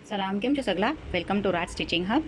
સલામ, કેમ છો સગલા? Welcome to Raj stitching hub.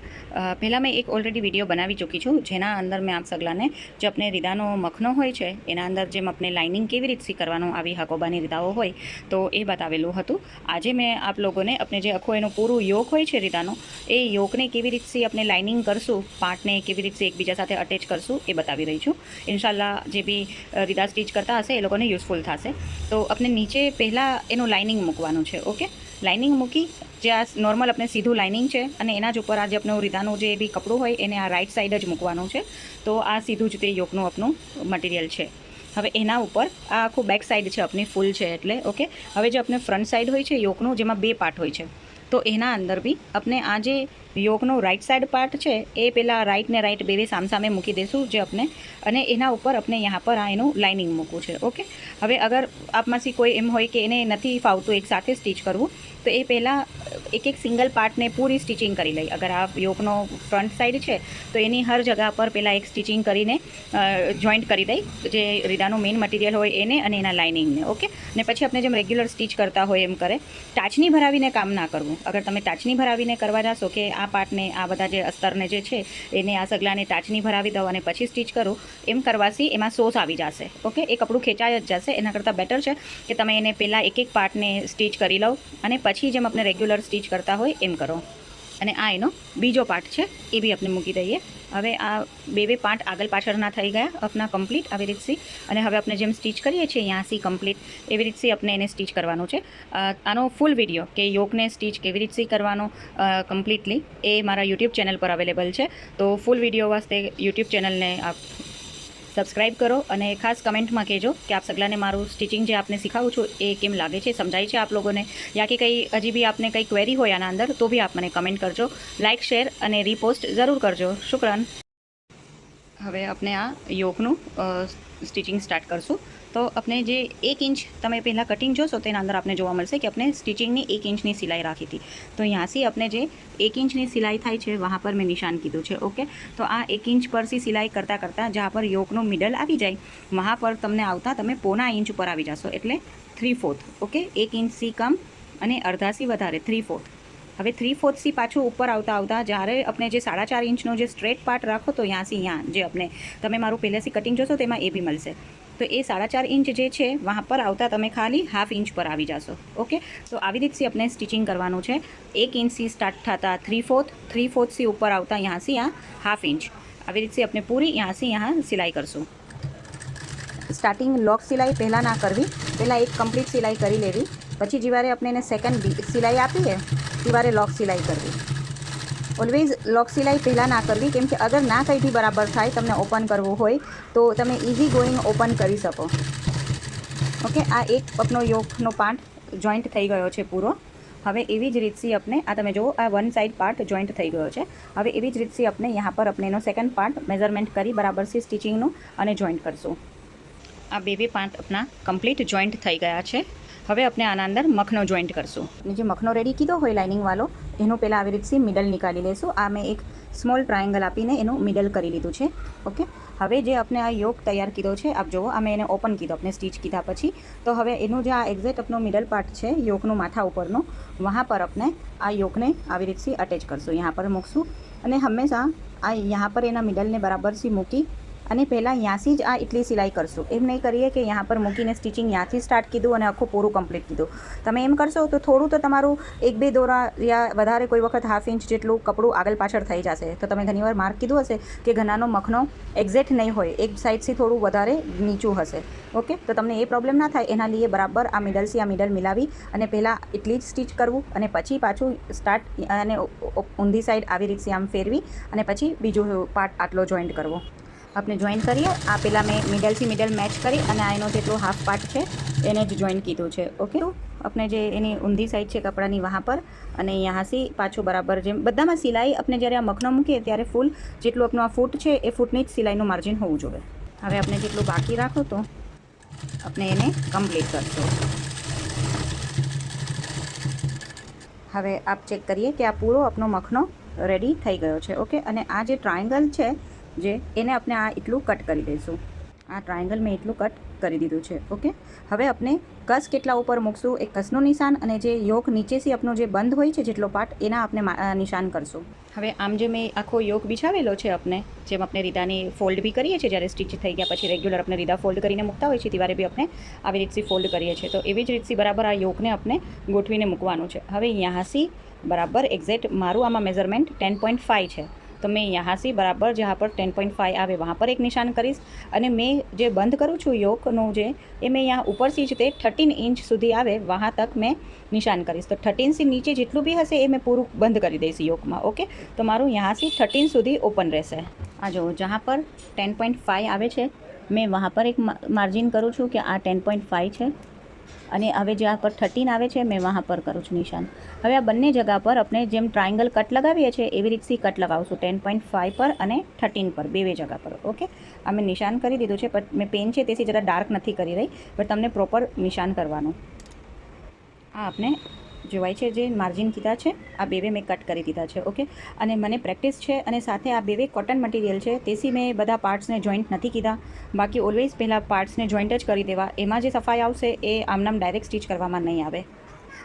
પહેલાં મેં એક ઓલરેડી વિડીયો બનાવી ચૂકી છું, જેના અંદર મેં આપ સગલાને જે આપણે રીદાનો મખનો હોય છે એના અંદર જેમ આપણે લાઇનિંગ કેવી રીતથી કરવાનું આવી હકોબાની રીદાઓ હોય તો એ બતાવેલું હતું. આજે મેં આપ લોકોને આપણે જે આખો એનું પૂરું યોક હોય છે રીદાનો, એ યોકને કેવી રીતથી આપણે લાઇનિંગ કરશું, પાર્ટને કેવી રીતથી એકબીજા સાથે અટેચ કરશું એ બતાવી રહી છું. ઇન્શાલ્લાહ જે બી રીદા સ્ટીચ કરતા હશે એ લોકોને યુઝફુલ થશે. તો આપણે નીચે પહેલાં એનું લાઇનિંગ મૂકવાનું છે. ઓકે, લાઇનિંગ મૂકી જે આ નોર્મલ આપણે સીધું લાઇનિંગ છે અને એના જ ઉપર આ જે આપણું રીદાનું જે બી કપડું હોય એને આ રાઈટ સાઈડ જ મૂકવાનું છે. તો આ સીધું જ તે યોકનું આપણું મટીરિયલ છે. હવે એના ઉપર આ આખું બેક સાઈડ છે આપણી ફૂલ છે એટલે ઓકે. હવે જે આપણે ફ્રન્ટ સાઈડ હોય છે યોકનું, જેમાં બે પાર્ટ હોય છે, તો એના અંદર બી આપણે આ જે યોકનો રાઈટ સાઈડ પાર્ટ છે એ પહેલાં રાઈટ ને રાઈટ બે સામસામે મૂકી દઈશું જે આપણે, અને એના ઉપર આપણે यहाँ પર આ એનું લાઇનિંગ મૂકવું છે. ઓકે, હવે અગર આપમાંથી કોઈ એમ હોય કે એને નથી ફાવતું એક સાથે સ્ટીચ કરવું, તો એ પહેલાં એક સિંગલ પાર્ટને પૂરી સ્ટિચિંગ કરી લઈ. અગર આ યોકનો ફ્રન્ટ સાઈડ છે તો એની હર જગા પર પહેલાં એક સ્ટિચિંગ કરીને જોઈન્ટ કરી દઈ, જે રીદાનું મેઇન મટીરિયલ હોય એને અને એના લાઇનિંગને. ઓકે, ને પછી આપણે જેમ રેગ્યુલર સ્ટીચ કરતા હોય એમ કરે. ટાચની ભરાવીને કામ ના કરવું. અગર તમે ટાચની ભરાવીને કરવા જશો કે આ પાર્ટને, આ બધા જે અસ્તરને જે છે એને આ સગલાને ટાચની ભરાવી દો અને પછી સ્ટીચ કરો, એમ કરવાથી એમાં સોસ આવી જશે. ઓકે, એ કપડું ખેંચાઈ જ જશે. એના કરતાં બેટર છે કે તમે એને પહેલાં એક પાર્ટને સ્ટીચ કરી લો અને પછી જેમ આપણે રેગ્યુલર સ્ટીચ કરતા હોય એમ કરો. અને આ એનો બીજો પાર્ટ છે એ બી આપણે મૂકી દઈએ. હવે આ બે પાર્ટ આગળ પાછળના થઈ ગયા આપણા કમ્પ્લીટ આવી રીતથી. અને હવે આપણે જેમ સ્ટીચ કરીએ છીએ અહીંયાથી કમ્પ્લીટ એવી રીતથી આપણે એને સ્ટીચ કરવાનું છે. આનો ફૂલ વિડીયો કે યોકને સ્ટીચ કેવી રીતથી કરવાનો કમ્પ્લીટલી એ મારા યુટ્યુબ ચેનલ પર અવેલેબલ છે. તો ફૂલ વિડીયો વાસ્તે યુટ્યુબ ચેનલને આપ સબસ્ક્રાઈબ કરો અને ખાસ કમેન્ટમાં કહેજો કે આપ સગલાને મારું સ્ટિચિંગ જે આપને શીખાવું છું એ કેમ લાગે છે, સમજાય છે આપ લોકોને, યા કે કંઈ હજી બી આપને કંઈ ક્વેરી હોય આના અંદર તો બી આપ મને કમેન્ટ કરજો. લાઇક, શેર અને રીપોસ્ટ જરૂર કરજો. શુક્રન. હવે આપણે આ યોકનું સ્ટિચિંગ સ્ટાર્ટ કરશું. તો આપણે જે 1 ઇંચ તમે પહેલાં કટિંગ જોશો તેના અંદર આપણે જોવા મળશે કે આપણે સ્ટિચિંગની 1 ઇંચની સિલાઈ રાખી હતી. તો અહીંયાથી આપણે જે 1 ઇંચની સિલાઈ થાય છે વहाँ પર મેં નિશાન કીધું છે. ઓકે, તો આ 1 ઇંચ પરથી સિલાઈ કરતાં કરતાં જ્યાં પર યોકનું મિડલ આવી જાય વहाँ પર તમને આવતા તમે પૌના ઇંચ ઉપર આવી જશો, એટલે 3/4. ઓકે, 1 ઇંચથી કમ અને અડધાથી વધારે 3/4. હવે 3/4થી પાછું ઉપર આવતા જ્યારે આપણે જે 4.5 ઇંચનો જે સ્ટ્રેટ પાર્ટ રાખો તો અહીંયાથી અહીંયા જે આપણે તમે મારું પહેલેથી કટિંગ જોશો તેમાં એ બી મળશે. તો એ 4.5 ઇંચ જે છે વहाँ પર આવતા તમે ખાલી 1/2 ઇંચ પર આવી જશો. ઓકે, તો આવી રીતથી આપણે સ્ટિચિંગ કરવાનું છે. 1 ઇંચથી સ્ટાર્ટ થતા 3/4થી ઉપર આવતા અહીંયાથી આ 1/2 ઇંચ આવી રીતથી આપણે પૂરી અહીંયાથી यहाँ સિલાઈ કરશું. સ્ટાર્ટિંગ લોક સિલાઈ પહેલાં ના કરવી, પહેલાં એક કમ્પ્લીટ સિલાઈ કરી લેવી, પછી જેવારે આપણે એને સેકન્ડ સિલાઈ આપીએ ત્યારે લોક સિલાઈ કરવી. ઓલવેઝ લોક સિલાઈ પહેલાં ના કરવી, કેમ કે અગર ના કંઈથી બરાબર થાય, તમને ઓપન કરવું હોય તો તમે ઇઝી ગોઈંગ ઓપન કરી શકો. ઓકે, આ એક આપણો યોકનો પાર્ટ જોઈન્ટ થઈ ગયો છે પૂરો. હવે એવી જ રીતથી આપણે આ તમે જુઓ આ વન સાઈડ પાર્ટ જોઈન્ટ થઈ ગયો છે. હવે એવી જ રીતથી આપણે यहाँ પર આપણે એનો સેકન્ડ પાર્ટ મેઝરમેન્ટ કરી બરાબરથી સ્ટિચિંગનું અને જોઈન્ટ કરશું. આ બે પાર્ટ આપણા કમ્પ્લીટ જોઈન્ટ થઈ ગયા છે. હવે આપણે આના અંદર મખનો જોઈન્ટ કરશું. જે મખનો રેડી કીધો હોય લાઇનિંગવાળો એનું પહેલાં આવી રીતથી મિડલ નીકાળી લેશું. આ મેં એક સ્મોલ ટ્રાયંગલ આપીને એનું મિડલ કરી લીધું છે. ઓકે, હવે જે આપણે આ યોક તૈયાર કીધો છે આપ જુઓ, આ મેં એને ઓપન કીધો આપણે સ્ટીચ કીધા પછી. તો હવે એનું જે આ એક્ઝેક્ટ આપણો મિડલ પાર્ટ છે યોકનું માથા ઉપરનું, વहाँ પર આપણે આ યોકને આવી રીતથી અટેચ કરશું, यहाँ પર મૂકશું. અને હંમેશા આ यहाँ પર એના મિડલને બરાબરથી મૂકી અને પહેલાં અહીંયાથી જ આ એટલી સિલાઈ કરશું. એમ નહીં કરીએ કે यहाँ પર મૂકીને સ્ટિચિંગ ત્યાંથી સ્ટાર્ટ કીધું અને આખું પૂરું કમ્પ્લીટ કીધું. તમે એમ કરશો તો થોડું તો તમારું 1-2 દોરા યા વધારે કોઈ વખત 1/2 ઇંચ જેટલું કપડું આગળ પાછળ થઈ જશે. તો તમે ઘણીવાર માર્ક કીધું હશે કે ઘણાનો મખનો એક્ઝેક્ટ નહીં હોય, એક સાઈડથી થોડું વધારે નીચું હશે. ઓકે, તો તમને એ પ્રોબ્લેમ ના થાય એના લીએ બરાબર આ મિડલથી આ મિડલ મિલાવી અને પહેલાં એટલી જ સ્ટિચ કરવું અને પછી પાછું સ્ટાર્ટ અને ઊંધી સાઈડ આવી રીતે આમ ફેરવી અને પછી બીજો પાર્ટ આટલો જોઈન્ટ કરવો. આપણે જોઈન કરીએ. આ પહેલાં મેં મિડલથી મિડલ મેચ કરી અને આ એનો જેટલો હાફ પાર્ટ છે એને જ જોઈન કીધું છે. ઓકે, આપણે જે એની ઊંધી સાઈડ છે કપડાની વहाँ પર અને અહીંયાથી પાછું બરાબર જેમ બધામાં સિલાઈ આપણે જ્યારે આ મખનો મૂકીએ ત્યારે ફૂલ જેટલું આપણું આ ફૂટ છે એ ફૂટની જ સિલાઈનું માર્જિન હોવું જોઈએ. હવે આપણે જેટલું બાકી રાખો તો આપણે એને કમ્પ્લીટ કરશું. હવે આપ ચેક કરીએ કે આ પૂરો આપણો મખનો રેડી થઈ ગયો છે. ઓકે, અને આ જે ટ્રાયંગલ છે જે એને આપણે આ એટલું કટ કરી દઈશું. આ ટ્રાયંગલ મેં એટલું કટ કરી દીધું છે. ઓકે, હવે આપણે કસ કેટલા ઉપર મૂકશું, એ કસનું નિશાન અને જે યોક નીચેથી આપણો જે બંધ હોય છે જેટલો પાર્ટ, એના આપણે નિશાન કરશું. હવે આમ જે મેં આખો યોક બિછાવેલો છે આપણે, જેમ આપણે રીદાની ફોલ્ડ બી કરીએ છીએ જ્યારે સ્ટીચ થઈ ગયા પછી રેગ્યુલર આપણે રીદા ફોલ્ડ કરીને મૂકતા હોય છે ત્યારે બી આપણે આવી રીતથી ફોલ્ડ કરીએ છીએ. તો એવી જ રીતથી બરાબર આ યોકને આપણે ગોઠવીને મૂકવાનું છે. હવે યહાંથી બરાબર એક્ઝેક્ટ મારું આમાં મેઝરમેન્ટ 10.5 છે, તો मैं यहाँ से बराबर जहाँ पर 10.5 आवे वहाँ पर एक निशान करीश અને मैं જે બંધ કરું છું યોકનું જે એ મેં यहाँ ऊपर से જ તે 13 इंच સુધી આવે वहाँ तक मैं निशान કરીશ. તો 13 से નીચે જેટલું બી હશે એ મેં પૂરું બંધ કરી દઈશ યોકમાં. ઓકે, તો મારું यहाँ से 13 સુધી ઓપન રહેશે. આ જો જहाँ પર 10.5 આવે છે મેં वहाँ पर એક માર્જિન કરું છું કે આ 10.5 છે અને હવે જ્યાં પર 13 આવે છે મેં વहाँ પર કરું છું નિશાન. હવે આ બંને જગ્યા પર આપણે જેમ ટ્રાયંગલ કટ લગાવીએ છીએ એવી રીતથી કટ લગાવશું 10.5 પર અને 13 પર, બે જગ્યા પર. ઓકે, આ મેં નિશાન કરી દીધું છે, પણ મેં પેન છે તેથી જરા ડાર્ક નથી કરી રહી, પણ તમને પ્રોપર નિશાન કરવાનું. આ આપણે જોવાય છે જે માર્જિન કીધા છે આ બે મેં કટ કરી દીધા છે. ઓકે, અને મને પ્રેક્ટિસ છે અને સાથે આ બે કોટન મટીરિયલ છે તેથી મેં બધા પાર્ટ્સને જોઈન્ટ નથી કીધા. બાકી ઓલવેઝ પહેલાં પાર્ટ્સને જોઈન્ટ જ કરી દેવા, એમાં જે સફાઈ આવશે એ આમનામ ડાયરેક્ટ સ્ટીચ કરવામાં નહીં આવે.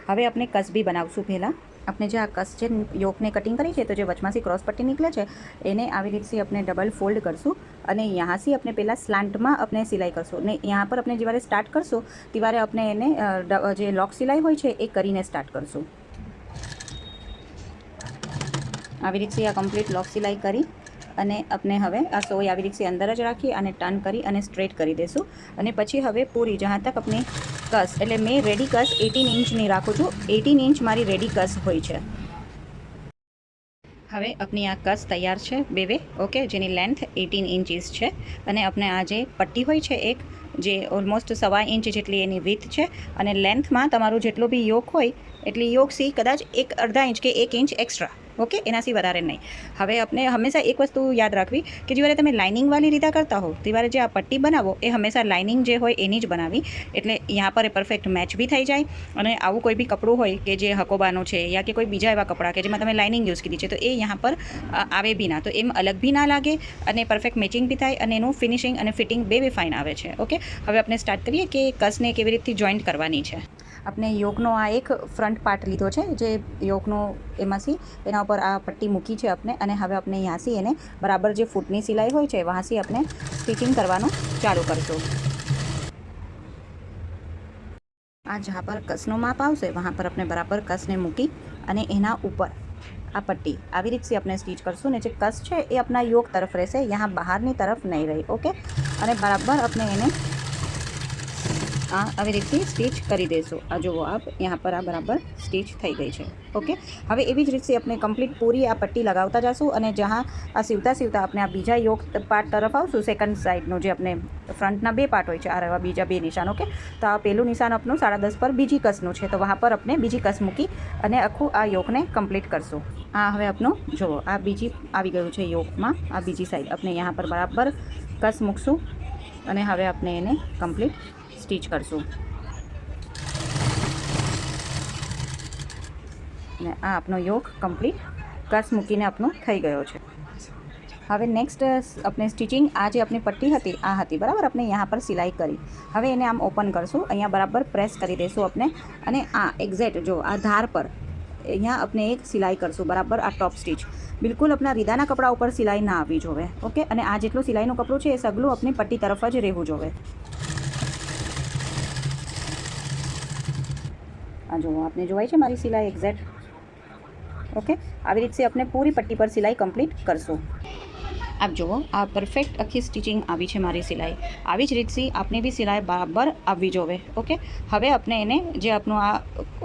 હવે આપણે કસ બી બનાવશું. પહેલાં આપણે જે આ કસ છે યોકને કટિંગ કરી છે તો જે વચમાંથી ક્રોસ પટ્ટી નીકળે છે એને આવી રીતથી આપણે ડબલ ફોલ્ડ કરશું અને યहाँથી આપણે પહેલાં સ્લાન્ટમાં આપણે સિલાઈ કરશું ને यहाँ પર આપણે જ્યારે સ્ટાર્ટ કરશું ત્યારે આપણે એને જે લોક સિલાઈ હોય છે એ કરીને સ્ટાર્ટ કરશું. આવી રીતથી આ કમ્પ્લીટ લોક સિલાઈ કરી અને આપણે હવે આ સોય આવી રીતથી અંદર જ રાખી અને ટર્ન કરી અને સ્ટ્રેટ કરી દઈશું. અને પછી હવે પૂરી જहाँ તક આપણી કસ, એટલે મેં રેડી કસ 18 ઇંચની રાખું છું. 18 ઇંચ મારી રેડી કસ હોય છે. હવે આપણી આ કસ તૈયાર છે બે. ઓકે, જેની લેન્થ 18 ઇંચીસ છે અને આપણે આ જે પટ્ટી હોય છે એક જે ઓલમોસ્ટ 1.25 ઇંચ જેટલી એની વિથ છે અને લેન્થમાં તમારું જેટલો બી યોક હોય એટલી યોકથી કદાચ અડધા ઇંચ કે 1 ઇંચ એક્સ્ટ્રા. ઓકે, એનાથી વધારે નહીં. હવે આપણે હંમેશા એક વસ્તુ યાદ રાખવી કે જ્યારે તમે લાઇનિંગવાળી રીતા કરતા હો ત્યારે જે આ પટ્ટી બનાવો એ હંમેશા લાઇનિંગ જે હોય એની જ બનાવી, એટલે यहाँ પર એ પરફેક્ટ મેચ બી થઈ જાય. અને આવું કોઈ બી કપડું હોય કે જે હકોબાનું છે યા કે કોઈ બીજા એવા કપડાં કે જેમાં તમે લાઇનિંગ યુઝ કરી છે તો એ यहाँ પર આવે બી ના, તો એમ અલગ બી ના લાગે અને પરફેક્ટ મેચિંગ બી થાય અને એનું ફિનિશિંગ અને ફિટિંગ બે ફાઇન આવે છે. ઓકે, હવે આપણે સ્ટાર્ટ કરીએ કે કસને કેવી રીતથી જોઈન્ટ કરવાની છે. આપણે યોકનો આ એક ફ્રન્ટ પાર્ટ લીધો છે જે યોકનો એમાંથી એના ઉપર આ પટ્ટી મૂકી છે આપણે, અને હવે આપણે ત્યાંથી એને બરાબર જે ફૂટની સિલાઈ હોય છે વहाँથી આપણે સ્ટિચિંગ કરવાનું ચાલુ કરશું. આ જहाँ પર કસનો માપ આવશે વहाँ પર આપણે બરાબર કસને મૂકી અને એના ઉપર આ પટ્ટી આવી રીતથી આપણે સ્ટીચ કરશું ને જે કસ છે એ આપણા યોક તરફ રહેશે, यहाँ બહારની તરફ નહીં રહી. ઓકે, અને બરાબર આપણે એને આવી રીતથી સ્ટીચ કરી દઈશું. આ જુઓ આપ यहाँ પર આ બરાબર સ્ટીચ થઈ ગઈ છે. ઓકે, હવે એવી જ રીતે આપણે કમ્પ્લીટ પૂરી આ પટ્ટી લગાવતા જઈશું અને જहाँ આ સીવતા આપણે આ બીજા યોક પાર્ટ તરફ આવશું, સેકન્ડ સાઈડનું જે આપણે ફ્રન્ટના બે પાર્ટ હોય છે, આ રહેવા બીજા બે નિશાન. ઓકે, તો આ પહેલું નિશાન આપણું 10.5 પર બીજી કસનું છે, તો વहाँ પર આપણે બીજી કસ મૂકી અને આખું આ યોકને કમ્પ્લીટ કરશું. આ હવે આપણું જુઓ આ બીજી આવી ગયું છે યોકમાં, આ બીજી સાઈડ આપણે यहाँ પર બરાબર કસ મૂકશું અને હવે આપણે એને કમ્પ્લીટ સ્ટીચ કરશું. અને આ આપણો યોક કમ્પ્લીટ કસ મૂકીને આપણો થઈ ગયો છે. હવે નેક્સ્ટ આપણે સ્ટિચિંગ આ જે આપણી પટ્ટી હતી આ હતી બરાબર, આપણે यहाँ પર સિલાઈ કરી. હવે એને આમ ઓપન કરશું, અહીંયા બરાબર પ્રેસ કરી દઈશું આપણે અને આ એક્ઝેક્ટ જો આ ધાર પર અહીંયા આપણે એક સિલાઈ કરશું બરાબર. આ ટોપ સ્ટીચ બિલકુલ આપણા રીદાના કપડા ઉપર સિલાઈ ના આવવી જોવે. ઓકે, અને આ જેટલું સિલાઈનું કપડું છે એ સગલું આપણી પટ્ટી તરફ જ રહેવું જોવે. આ જુઓ આપને જોવાય છે મારી સિલાઈ એક્ઝેક્ટ. ઓકે, આવી રીતે આપણે પૂરી પટ્ટી પર સિલાઈ કમ્પ્લીટ કરશું. આપ જુઓ આ પરફેક્ટ આખી સ્ટિચિંગ આવી છે મારી સિલાઈ. આવી જ રીતથી આપને બી સિલાઈ બરાબર આવવી જોવે. ઓકે, હવે આપણે એને જે આપણું આ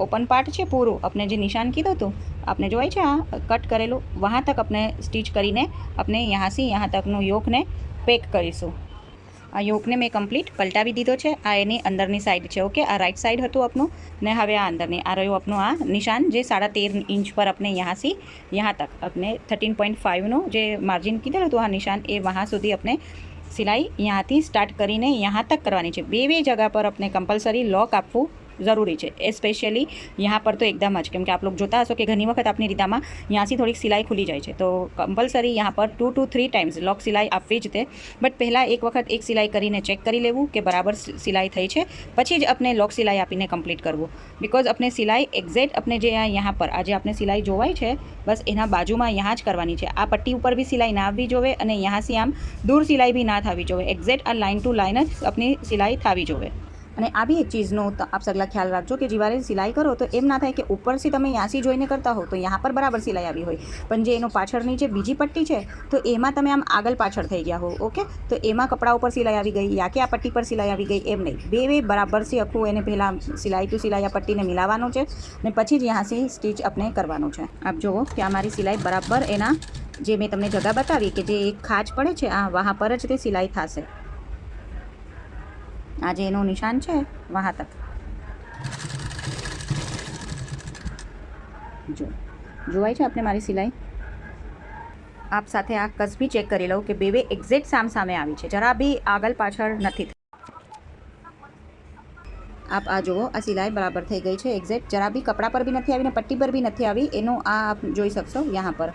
ઓપન પાર્ટ છે પૂરું આપણે જે નિશાન કીધું હતું આપને જોવાય છે આ કટ કરેલું, વहाँ તક આપણે સ્ટીચ કરીને આપણે यहाँથી यहाँ તકનું યોકને પેક કરીશું. આ યોકને મેં કમ્પ્લીટ પલટાવી દીધો છે. આ એની અંદરની સાઈડ છે. ઓકે, આ રાઈટ સાઈડ હતું આપણું ને હવે આ અંદરની આ રહ્યું આપણું આ નિશાન જે 13.5 ઇંચ પર આપણે यहाँથી यहाँ તક આપણે 13.5નું જે માર્જિન કીધેલું હતું આ નિશાન એ વहाँ સુધી આપણે સિલાઈ यहाँથી સ્ટાર્ટ કરીને यहाँ તક કરવાની છે. બે જગ્યા પર આપણે કમ્પલસરી લોક આપવું ज़रूरी है, स्पेशली यहाँ पर तो एकदम ज, केम के आप लोग जोता हशो कि घनी वखत आपनी रीतामां यांथी थोड़ीक सिलाई खुली जाए है, तो कम्पलसरी यहाँ पर 2 to 3 टाइम्स लॉक सिलाई आपवी ज ते। बट पहला एक वखत एक सिलाई करीने चेक करी लेवुं कि बराबर सिलाई थई छे, पछी ज अपने लॉक सिलाई आपीने कम्प्लीट करवुं। बिकॉज अपने सिलाई एक्जेक्ट अपने जे यहाँ पर आज आपने सिलाई जोवाय छे बस एना बाजुमां यहाँ ज करवानी छे। आ पट्टी पर भी सिलाई ना आववी जोवे अने यहाँ से आम दूर सिलाई भी ना थवी जोवे, एक्जेक्ट आ लाइन टू लाइन ज अपनी सिलाई थवी जोवे। અને આ બી એક ચીज़નો તો આપ સગલા ખ્યાલ રાખજો કે જ્યારે સિલાઈ કરો તો એમ ના થાય કે ઉપરથી તમે યાસી જોઈને કરતા હો તો यहाँ पर બરાબર સિલાઈ આવી હોય, પણ જે એનો પાછળની જે બીજી પટ્ટી છે તો એમાં તમે આમ આગળ પાછળ થઈ ગયા હો, ઓકે, તો એમાં કપડા ઉપર સિલાઈ આવી ગઈ યા કે આ પટ્ટી પર સિલાઈ આવી ગઈ, એમ નહીં, બે બરાબરથી આખું એને પહેલાં સિલાઈ ટુ સિલાઈ આ પટ્ટીને મિલાવવાનું છે ને પછી જ ત્યાંથી સ્ટીચ આપણે કરવાનું છે। આપ જુઓ કે અમારી સિલાઈ બરાબર એના જે મેં તમને જગા બતાવી કે જે એક ખાંચ પડે છે આ વहाँ પર જ તે સિલાઈ થશે। आज एनो निशान है वहाँ तक जो जोवाय छे आपने मारी सिलाई। आप साथे आ कस भी चेक करी लो कि बेवे एक्जेक्ट साम सामे आवी छे, जरा भी आगल पाछळ नथी। आप आ जुओ आ सिलाई बराबर थई गई है एक्जेक्ट, जरा भी कपड़ा पर भी नहीं आवी ने पट्टी पर भी नहीं आवी, एनो आ आप जोई शकशो यहाँ पर,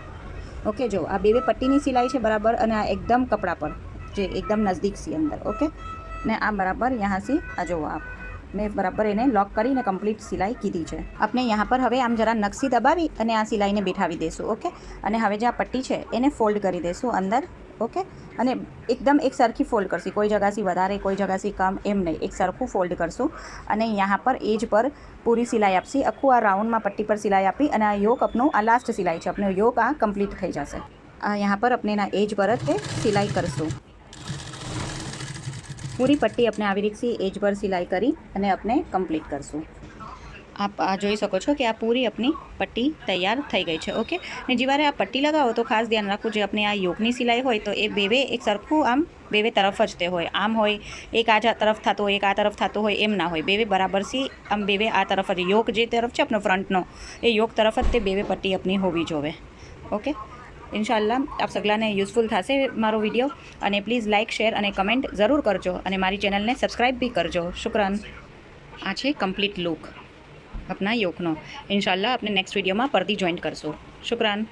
ओके। जो आ बेवे पट्टीनी सिलाई है बराबर अने आ एकदम कपड़ा पर जे एकदम नजदीक सी अंदर, ओके ने आ बराबर यहाँ से आ जो आप ने बराबर एने लॉक करीने कम्प्लीट सिलाई कीधी है। अपने यहाँ पर हवे आम जरा नक्सी दबावी अने आ सिलाई ने बेठावी देशुं, ओके। अने हवे जे आ पट्टी है एने फोल्ड करी देशुं अंदर, ओके, अने एकदम एक सरखी फोल्ड करशी, कोई जगह से वधारे कोई जगह से कम एम नहीं, एक सरखू फोल्ड करशुं अने यहाँ पर एज पर पूरी सिलाई आपशी, आखू आ राउंड में पट्टी पर सिलाई आपी अने आ योक अपनो आ लास्ट सिलाई है, अपनो योक आ कम्प्लीट थई जशे। आ यहाँ पर अपने ना एज पर ज सिलाई करशुं, पूरी पट्टी अपने આવી રીતથી एज पर सिलाई करी અને अपने कम्प्लीट करशुं। आप आ જોઈ શકો છો કે આ પૂરી આપણી પટ્ટી તૈયાર થઈ ગઈ છે, ઓકે। ને જ્યારે આ પટ્ટી લગાવો તો ખાસ ધ્યાન રાખવું, જે આપણે આ યોકની સિલાઈ હોય તો એ બેવે એક સરખું આમ બેવે તરફ જ તે હોય, આમ હોય એક આ તરફ થતો હોય એક આ તરફ થતો હોય એમ ના હોય, બેવે બરાબરથી આમ બેવે આ તરફ જ યોક જે તરફ છે આપણો ફ્રન્ટનો એ યોક તરફ જ તે બેવે પટ્ટી આપણી હોવી જોવે, ઓકે। इंशाल्लाह आप सगलाने यूजफुल थशे मारो विडियो, अने प्लीज़ लाइक शेर अने कमेंट जरूर करजो अने मारी चेनल ने सब्सक्राइब भी करजो। शुक्रान। आ छे कम्प्लीट लुक अपना योकनो। इंशाल्लाह अपने नेक्स्ट विडियो में परती जॉइन करशो। शुक्रान।